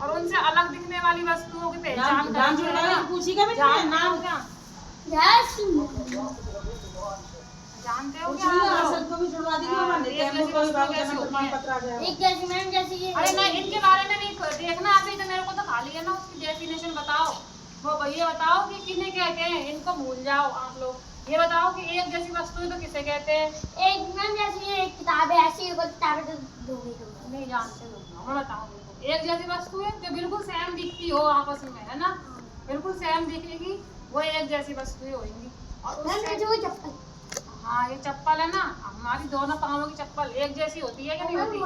और उनसे अलग दिखने वाली वस्तुओं की पहचान नाम क्या? जानते हो क्या? एक जैसी मैम जैसी ये। अरे नहीं, इनके बारे में नहीं देखना अभी, तो मेरे को तो खाली है ना उसकी डेफिनेशन बताओ। वो ये बताओ कि किन्हें कहते हैं, इनको भूल जाओ आप लोग। ये बताओ कि एक जैसी वस्तु तो किसे कहते हैं? एक मैम जैसी ये एक किताब है, ऐसी एक किताब तो दोगे तुम नहीं जानते लोग, मैं बताऊँ। एक जैसी वस्तु है जो बिल्कुल सेम दिखती हो आपस में, है ना, बिल्कुल सेम दिखेगी, वो एक जैसी वस्तुएं होंगी। और जो चप्पल, हाँ ये चप्पल है ना, हमारी दोनों पाँवों की चप्पल एक जैसी होती है कि नहीं होती?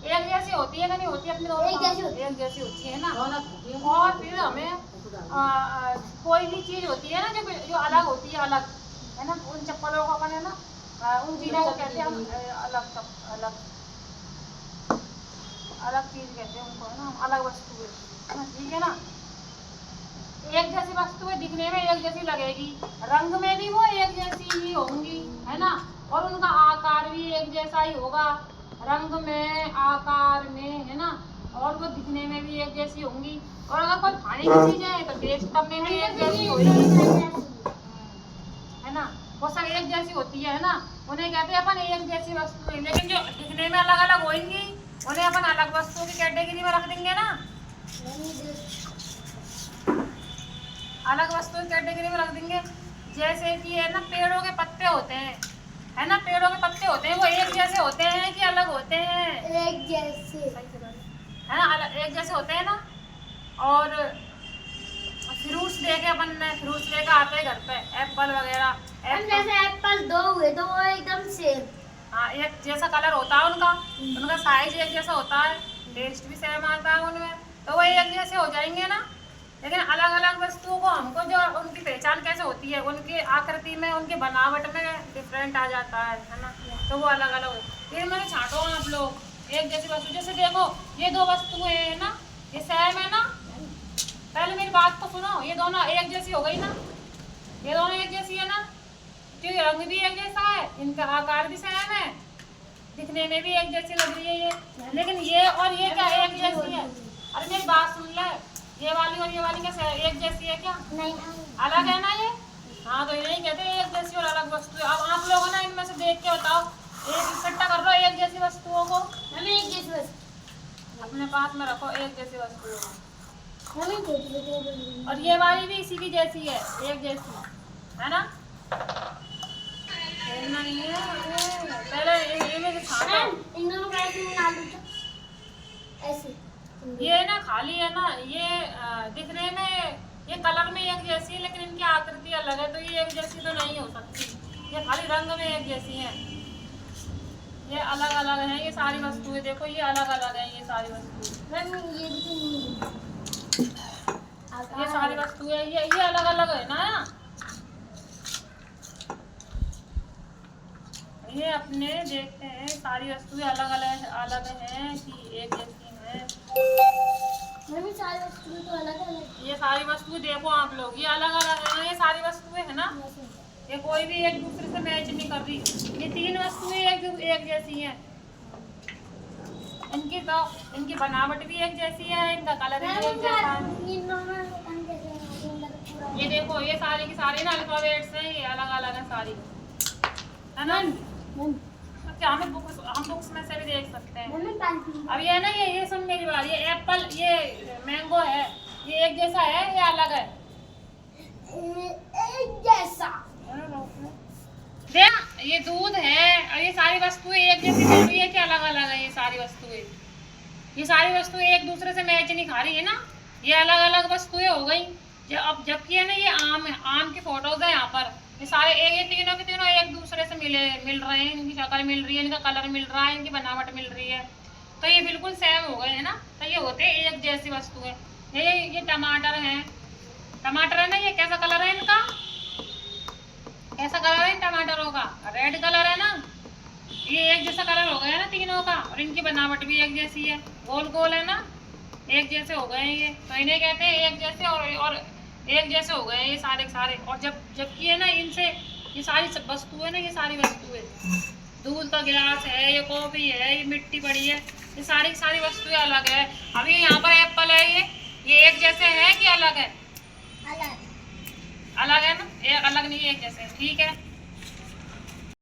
एक जैसी होती है कि नहीं होती? अपनी दोनों एक जैसी होती है ना। और फिर हमें कोई भी चीज होती है ना जो अलग होती है, अलग है ना, उन चप्पलों को अपन है ना, उन चीजों को कहते हैं हम अलग अलग अलग चीज कहते हैं उनको, है ना, अलग वस्तु है, ठीक है ना। एक जैसी वस्तुएं दिखने में एक जैसी लगेगी, रंग में भी वो एक जैसी ही होंगी, है ना, और उनका आकार भी एक जैसा ही होगा, रंग में, आकार में, है ना, और वो दिखने में भी एक जैसी होंगी। और अगर कोई खाने की चीज है तो टेस्ट करने में एक जैसी होगी, है ना, वो सब एक जैसी होती है ना, उन्हें कहते हैं अपन एक जैसी वस्तुएं। लेकिन जो दिखने में अलग अलग होंगी उन्हें अपन अलग वस्तुओं की कैटेगरी में रख देंगे ना, अलग वस्तु कैटेगरी में रख देंगे। जैसे कि है ना, पेड़ों के पत्ते होते हैं, है ना, पेड़ों के पत्ते होते हैं, वो एक जैसे होते हैं कि अलग होते हैं? एक जैसे, है ना, एक जैसे होते हैं ना। और फ्रूट्स देखे अपन ने, फ्रूट्स लेकर आते हैं घर पे, एप्पल वगैरह, जैसे एप्पल दो हुए तो वो एकदम सेम, हाँ एक जैसा कलर होता है उनका, उनका साइज एक जैसा होता है, टेस्ट भी सेम आता है उनमें, तो वो एक जैसे हो जाएंगे ना। लेकिन अलग अलग वस्तुओं को हमको जो उनकी पहचान कैसे होती है, उनकी आकृति में, उनकी बनावट में डिफरेंट आ जाता है ना, तो वो अलग अलग होती है। मैंने छांटो आप लोग एक जैसी वस्तु, जैसे देखो ये दो वस्तुएं है ना, ये सेम है ना, पहले मेरी बात तो सुनो, ये दोनों एक जैसी हो गई ना, ये दोनों एक जैसी है ना, क्योंकि रंग भी एक जैसा है, इनका आकार भी सेम है, दिखने में भी एक जैसी लग रही है ये, लेकिन ये और ये क्या एक जैसी है? अरे मेरी बात सुन ले, ये वाली और ये वाली क्या एक जैसी है क्या? नहीं, अलग है ना ये। हाँ तो यही कहते हैं एक जैसी और अलग वस्तु। अब आप लोग ना इनमें से देख के बताओ, एक इकट्ठा कर लो एक जैसी वस्तुओं को, हमें एक जैसी वस्तु अपने पास में रखो, एक जैसी वस्तुओं को। हमें और ये वाली भी इसी की जैसी है, एक जैसी है ना, नहीं है पहले ये में इन दोनों का ऐसे मिला दो तो ऐसे, ये ना खाली है ना, ये दिखने में, ये कलर में एक जैसी है, लेकिन इनकी आकृति अलग है, तो ये एक जैसी तो नहीं हो सकती। ये खाली रंग में एक जैसी है, ये अलग अलग है, ये सारी वस्तुएं देखो, ये अलग अलग है, ये सारी वस्तुएं, ये सारी वस्तुएं ये अलग अलग है ना। ये अपने देखते हैं सारी वस्तुएं अलग अलग अलग हैं कि एक जैसी हैं। सारी वस्तुएं तो अलग अलग, ये सारी वस्तुएं देखो आप लोग, ये अलग अलग है, ये सारी वस्तुएं है ना, ये कोई भी एक दूसरे से मैच नहीं कर रही। ये तीन वस्तुएं एक जैसी हैं, इनकी तो इनकी बनावट भी एक जैसी है, इनका कलर भी एक जैसा है। ये देखो ये सारी की सारी ना अल्फाबेट्स हैं, ये अलग अलग है सारी, है ना। तो क्या हम बुक्स में से भी देख सकते हैं। अब ये ना, ये सुन मेरी बात, ये एप्पल, ये मैंगो है, ये एक जैसा है या अलग है? एक जैसा। देख ये दूध है, और ये सारी वस्तुएं एक जैसी मिल रही है कि अलग अलग है? ये सारी वस्तुएं, ये सारी वस्तुएं एक दूसरे से मैच नहीं खा रही है ना, ये अलग अलग वस्तुएं हो गई। अब जबकि है ना, ये आम है, आम की फोटोज है यहाँ पर, ये सारे ये तीनों के तीनों एक दूसरे से मिल रहे हैं, इनकी शक्ल मिल रही है, इनका कलर मिल रहा है, इनकी बनावट मिल रही है, तो ये बिल्कुल सेम हो गए है ना, तो ये होते हैं एक जैसी वस्तुएं। ये टमाटर है, टमाटर है ना, ये कैसा कलर है इनका, कैसा कलर है इन टमाटरों का? रेड कलर है ना, ये एक जैसा कलर हो गया ना तीनों का, और इनकी बनावट भी एक जैसी है, गोल गोल है ना, एक जैसे हो गए ये, तो इन्हें कहते हैं एक जैसे, और एक जैसे हो गए ये सारे सारे। और जबकि है ना, इनसे ये सारी वस्तुएं ना, ये सारी वस्तुएं, दूध का गिलास है, ये कॉफी है, ये मिट्टी पड़ी है, ये सारी की सारी वस्तुएं अलग है। अभी यहाँ पर एप्पल है, ये एक जैसे है कि अलग है? अलग अलग है ना, ये अलग नहीं है, एक जैसे है। ठीक है।